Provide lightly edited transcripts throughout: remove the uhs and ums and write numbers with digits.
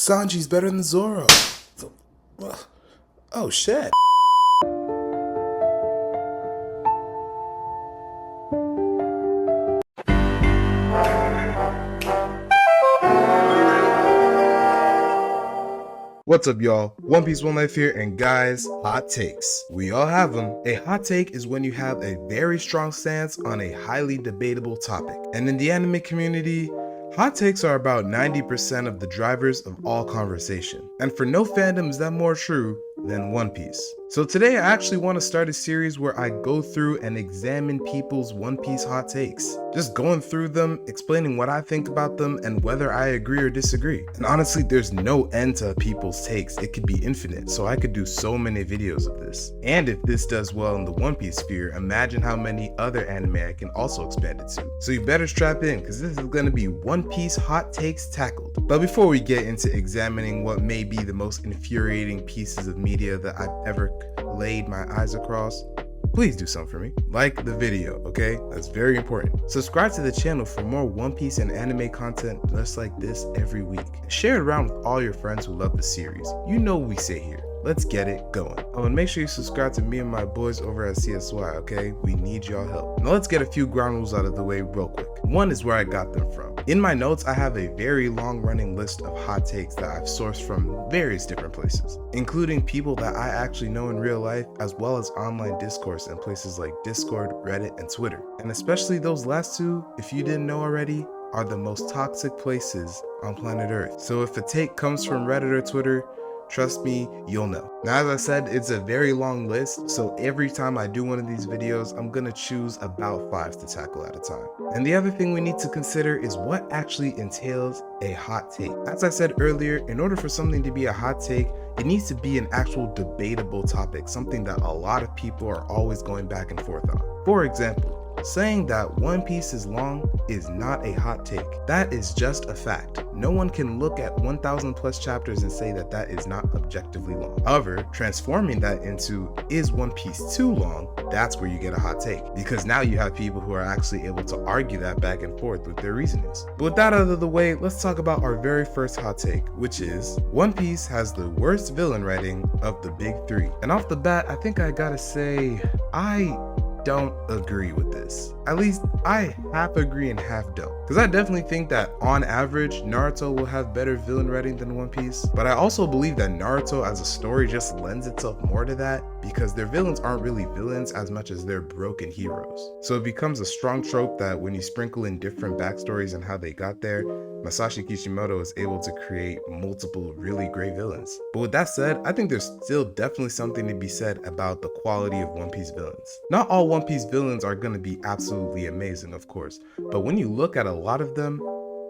Sanji's better than Zoro. Oh shit. What's up, y'all? One Piece One Life here, and guys, hot takes. We all have them. A hot take is when you have a very strong stance on a highly debatable topic. And in the anime community, hot takes are about 90% of the drivers of all conversation. And for no fandom is that more true than One Piece. So today I actually want to start a series where I go through and examine people's One Piece hot takes. Just going through them, explaining what I think about them and whether I agree or disagree. And honestly, there's no end to people's takes. It could be infinite, so I could do so many videos of this. And if this does well in the One Piece sphere, imagine how many other anime I can also expand it to. So you better strap in, because this is going to be One Piece hot takes tackled. But before we get into examining what may be the most infuriating pieces of media that I've ever laid my eyes across, please do something for me. Like the video, okay? That's very important. Subscribe to the channel for more One Piece and anime content just like this every week. Share it around with all your friends who love the series. You know what we say here. Let's get it going. Oh, and make sure you subscribe to me and my boys over at CSY, okay? We need y'all help. Now let's get a few ground rules out of the way real quick. One is where I got them from. In my notes, I have a very long running list of hot takes that I've sourced from various different places, including people that I actually know in real life, as well as online discourse in places like Discord, Reddit, and Twitter. And especially those last two, if you didn't know already, are the most toxic places on planet Earth. So if a take comes from Reddit or Twitter, trust me, you'll know. Now, as I said, it's a very long list, so every time I do one of these videos, I'm gonna choose about 5 to tackle at a time. And the other thing we need to consider is what actually entails a hot take. As I said earlier, in order for something to be a hot take, it needs to be an actual debatable topic, something that a lot of people are always going back and forth on. For example, saying that One Piece is long is not a hot take. That is just a fact. No one can look at 1,000 plus chapters and say that that is not objectively long. However, transforming that into, is One Piece too long? That's where you get a hot take, because now you have people who are actually able to argue that back and forth with their reasonings. But with that out of the way, let's talk about our very first hot take, which is One Piece has the worst villain writing of the big three. And off the bat, I think I gotta say, I don't agree with this. At least I half agree and half don't. Because I definitely think that on average, Naruto will have better villain writing than One Piece. But I also believe that Naruto as a story just lends itself more to that, because their villains aren't really villains as much as they're broken heroes. So it becomes a strong trope that when you sprinkle in different backstories and how they got there, Masashi Kishimoto is able to create multiple really great villains. But with that said, I think there's still definitely something to be said about the quality of One Piece villains. Not all One Piece villains are going to be absolutely amazing, of course, but when you look at a lot of them,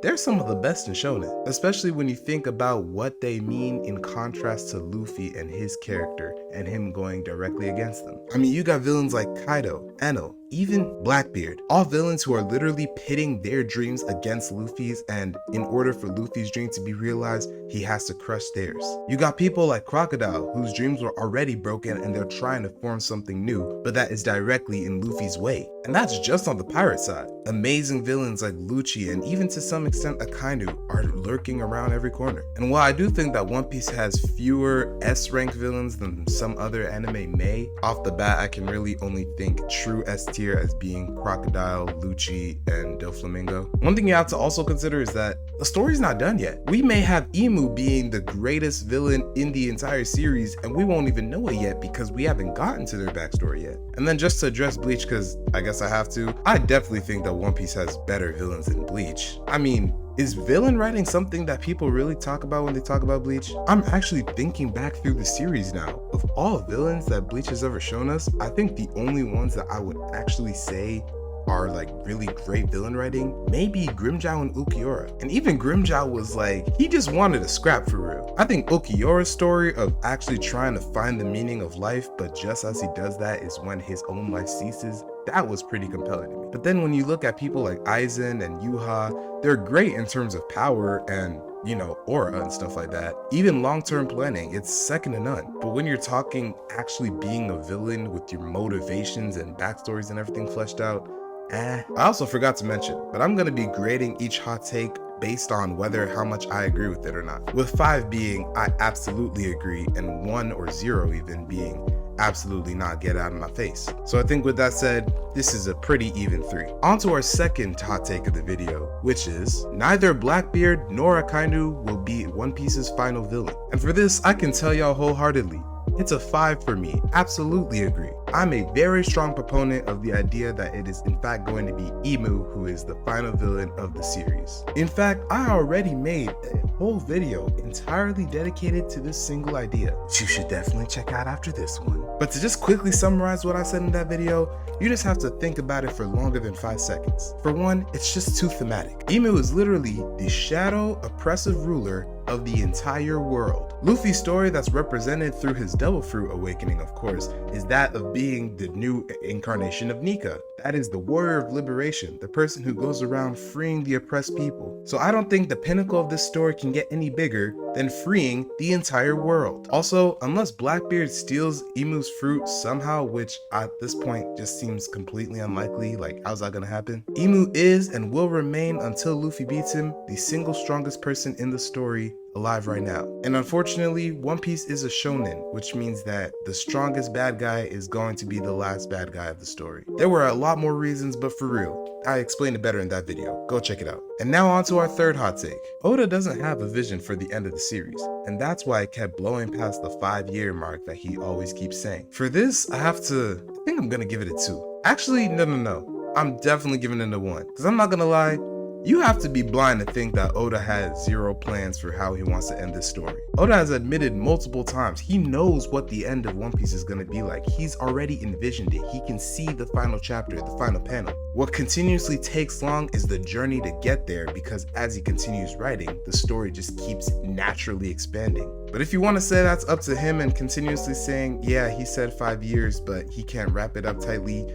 they're some of the best in shonen, especially when you think about what they mean in contrast to Luffy and his character and him going directly against them. I mean, you got villains like Kaido, Enno, even Blackbeard, all villains who are literally pitting their dreams against Luffy's, and in order for Luffy's dream to be realized, he has to crush theirs. You got people like Crocodile, whose dreams were already broken and they're trying to form something new, but that is directly in Luffy's way. And that's just on the pirate side. Amazing villains like Lucci and even to some extent Akainu are lurking around every corner. And while I do think that One Piece has fewer S-rank villains than some other anime may, off the bat I can really only think true S tier as being Crocodile, Lucci, and Doflamingo. One thing you have to also consider is that the story's not done yet. We may have Emu being the greatest villain in the entire series and we won't even know it yet because we haven't gotten to their backstory yet. And then just to address Bleach, because I guess I have to, I definitely think that One Piece has better villains than Bleach. I mean, is villain writing something that people really talk about when they talk about Bleach? I'm actually thinking back through the series now. Of all villains that Bleach has ever shown us, I think the only ones that I would actually say are like really great villain writing, maybe Grimmjow and Ulquiorra. And even Grimmjow was like, he just wanted to scrap for real. I think Ulquiorra's story of actually trying to find the meaning of life, but just as he does that is when his own life ceases, that was pretty compelling to me. But then when you look at people like Aizen and Yuha, they're great in terms of power and, you know, aura and stuff like that. Even long-term planning, it's second to none. But when you're talking actually being a villain with your motivations and backstories and everything fleshed out, I also forgot to mention, but I'm gonna be grading each hot take based on whether how much I agree with it or not. With 5 being I absolutely agree and 1 or 0 even being absolutely not, get out of my face. So I think with that said, this is a pretty even 3. On to our second hot take of the video, which is neither Blackbeard nor Akainu will be One Piece's final villain. And for this, I can tell y'all wholeheartedly, it's a 5 for me. Absolutely agree. I'm a very strong proponent of the idea that it is in fact going to be Imu who is the final villain of the series. In fact, I already made a whole video entirely dedicated to this single idea, which you should definitely check out after this one. But to just quickly summarize what I said in that video, you just have to think about it for longer than 5 seconds. For one, it's just too thematic. Imu is literally the shadow oppressive ruler of the entire world. Luffy's story that's represented through his Devil Fruit awakening, of course, is that of being the new incarnation of Nika. That is the warrior of liberation, the person who goes around freeing the oppressed people. So I don't think the pinnacle of this story can get any bigger than freeing the entire world. Also, unless Blackbeard steals Imu's fruit somehow, which at this point just seems completely unlikely, like how's that gonna happen? Imu is and will remain until Luffy beats him the single strongest person in the story alive right now. And unfortunately, One Piece is a shonen, which means that the strongest bad guy is going to be the last bad guy of the story. There were a lot more reasons, but for real, I explained it better in that video. Go check it out. And now on to our third hot take. Oda doesn't have a vision for the end of the series, and that's why it kept blowing past the 5-year mark that he always keeps saying. For this, I think I'm gonna give it a 2. Actually, no. I'm definitely giving it a 1, because I'm not gonna lie, you have to be blind to think that Oda had 0 plans for how he wants to end this story. Oda has admitted multiple times he knows what the end of One Piece is going to be like. He's already envisioned it. He can see the final chapter, the final panel. What continuously takes long is the journey to get there, because as he continues writing, the story just keeps naturally expanding. But if you want to say that's up to him and continuously saying, yeah, he said 5 years, but he can't wrap it up tightly,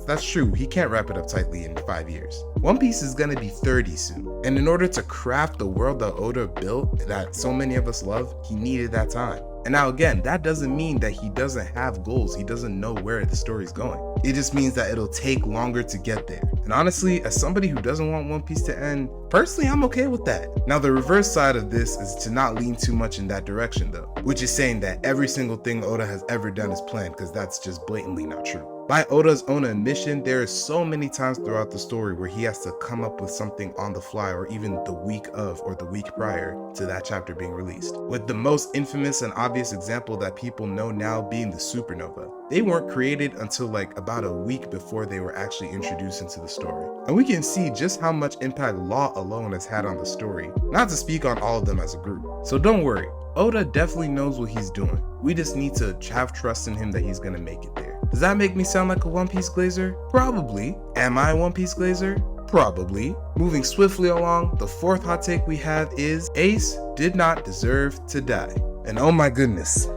that's true. He can't wrap it up tightly in 5 years. One Piece is gonna be 30 soon. And in order to craft the world that Oda built that so many of us love, he needed that time. And now again, that doesn't mean that he doesn't have goals. He doesn't know where the story's going. It just means that it'll take longer to get there. And honestly, as somebody who doesn't want One Piece to end, personally, I'm okay with that. Now, the reverse side of this is to not lean too much in that direction though, which is saying that every single thing Oda has ever done is planned, because that's just blatantly not true. By Oda's own admission, there are so many times throughout the story where he has to come up with something on the fly, or even the week of or the week prior to that chapter being released. With the most infamous and obvious example that people know now being the supernova. They weren't created until like about a week before they were actually introduced into the story. And we can see just how much impact Law alone has had on the story, not to speak on all of them as a group. So don't worry, Oda definitely knows what he's doing. We just need to have trust in him that he's gonna make it there. Does that make me sound like a One Piece glazer? Probably. Am I a One Piece glazer? Probably. Moving swiftly along, the fourth hot take we have is Ace did not deserve to die. And oh my goodness,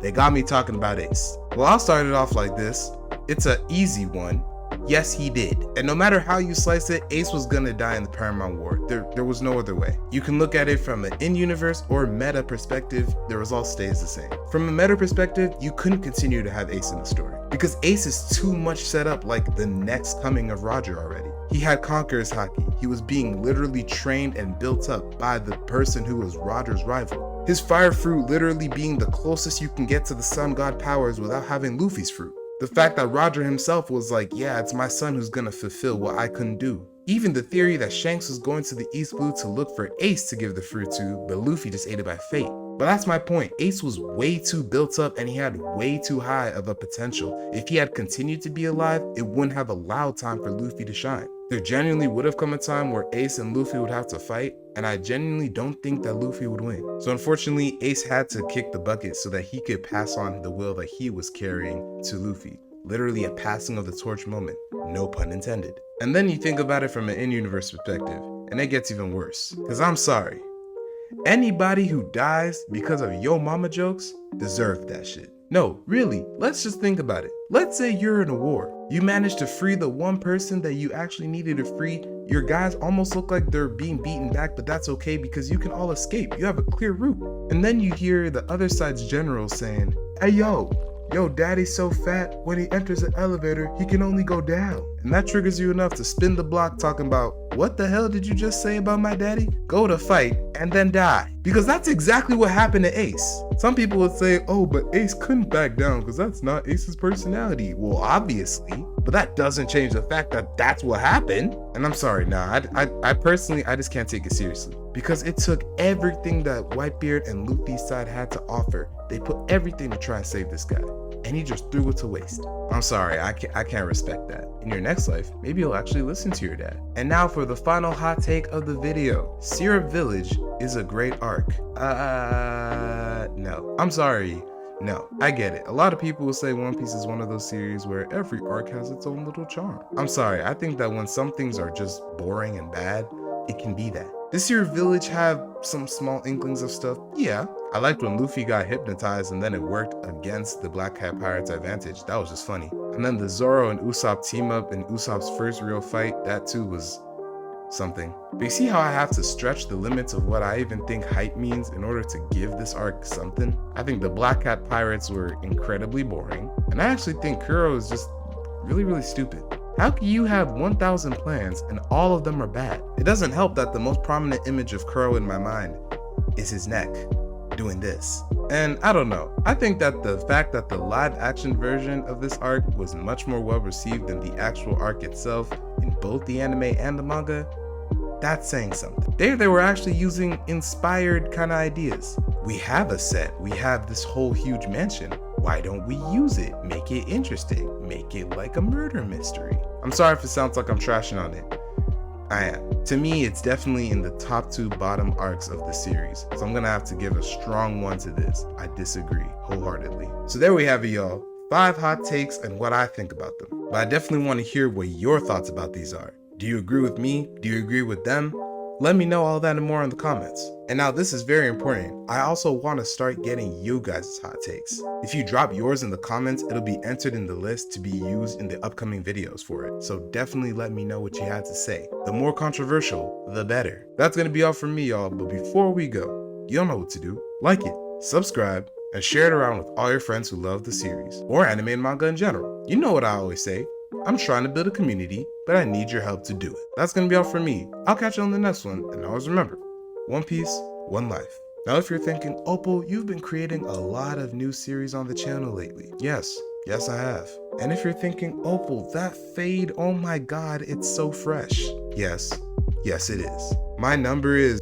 they got me talking about Ace. Well, I'll start it off like this. It's an easy one. Yes, he did. And no matter how you slice it, Ace was gonna die in the Paramount War. There was no other way. You can look at it from an in-universe or meta perspective, the result stays the same. From a meta perspective, you couldn't continue to have Ace in the story, because Ace is too much set up like the next coming of Roger already. He had Conqueror's Haki. He was being literally trained and built up by the person who was Roger's rival. His fire fruit literally being the closest you can get to the sun god powers without having Luffy's fruit. The fact that Roger himself was like, yeah, it's my son who's gonna fulfill what I couldn't do. Even the theory that Shanks was going to the East Blue to look for Ace to give the fruit to, but Luffy just ate it by fate. But that's my point. Ace was way too built up and he had way too high of a potential. If he had continued to be alive, it wouldn't have allowed time for Luffy to shine. There genuinely would have come a time where Ace and Luffy would have to fight, and I genuinely don't think that Luffy would win. So unfortunately, Ace had to kick the bucket so that he could pass on the will that he was carrying to Luffy. Literally a passing of the torch moment, no pun intended. And then you think about it from an in-universe perspective, and it gets even worse. Cause I'm sorry, anybody who dies because of yo mama jokes deserved that shit. No, really, let's just think about it. Let's say you're in a war. You managed to free the one person that you actually needed to free. Your guys almost look like they're being beaten back, but that's okay because you can all escape. You have a clear route. And then you hear the other side's general saying, hey yo, daddy's so fat, when he enters an elevator, he can only go down. and that triggers you enough to spin the block talking about, what the hell did you just say about my daddy? Go to fight and then die. Because that's exactly what happened to Ace. Some people would say, oh, but Ace couldn't back down because that's not Ace's personality. Well, obviously, but that doesn't change the fact that that's what happened. And I'm sorry, I personally, I just can't take it seriously. Because it took everything that Whitebeard and Luffy's side had to offer. They put everything to try and save this guy, and he just threw it to waste. I'm sorry, I can't respect that. In your next life, maybe you'll actually listen to your dad. And now for the final hot take of the video. Syrup Village is a great arc. No. I'm sorry. No, I get it. A lot of people will say One Piece is one of those series where every arc has its own little charm. I'm sorry, I think that when some things are just boring and bad, it can be that. This here village have some small inklings of stuff. Yeah, I liked when Luffy got hypnotized and then it worked against the Black Cat Pirates' advantage. That was just funny. And then the Zoro and Usopp team up in Usopp's first real fight, that too was something. But you see how I have to stretch the limits of what I even think hype means in order to give this arc something? I think the Black Cat Pirates were incredibly boring, and I actually think Kuro is just really stupid. How can you have 1,000 plans and all of them are bad? It doesn't help that the most prominent image of Kuro in my mind is his neck doing this. And I don't know, I think that the fact that the live action version of this arc was much more well received than the actual arc itself in both the anime and the manga, that's saying something. They were actually using inspired kind of ideas. We have a set, we have this whole huge mansion. Why don't we use it? Make it interesting. Make it like a murder mystery. I'm sorry if it sounds like I'm trashing on it. I am. To me, it's definitely in the top 2 bottom arcs of the series. So I'm gonna have to give a strong 1 to this. I disagree wholeheartedly. So there we have it, y'all. 5 hot takes and what I think about them. But I definitely want to hear what your thoughts about these are. Do you agree with me? Do you agree with them? Let me know all that and more in the comments. And now this is very important. I also want to start getting you guys' hot takes. If you drop yours in the comments, it'll be entered in the list to be used in the upcoming videos for it. So definitely let me know what you had to say. The more controversial, the better. That's going to be all from me, y'all. But before we go, you don't know what to do. Like it, subscribe, and share it around with all your friends who love the series or anime and manga in general. You know what I always say. I'm trying to build a community, but I need your help to do it. That's gonna be all from me. I'll catch you on the next one, and always remember, One Piece, One Life. Now if you're thinking, Opal, you've been creating a lot of new series on the channel lately. Yes I have. And if you're thinking, Opal, that fade, oh my god, it's so fresh. Yes it is. My number is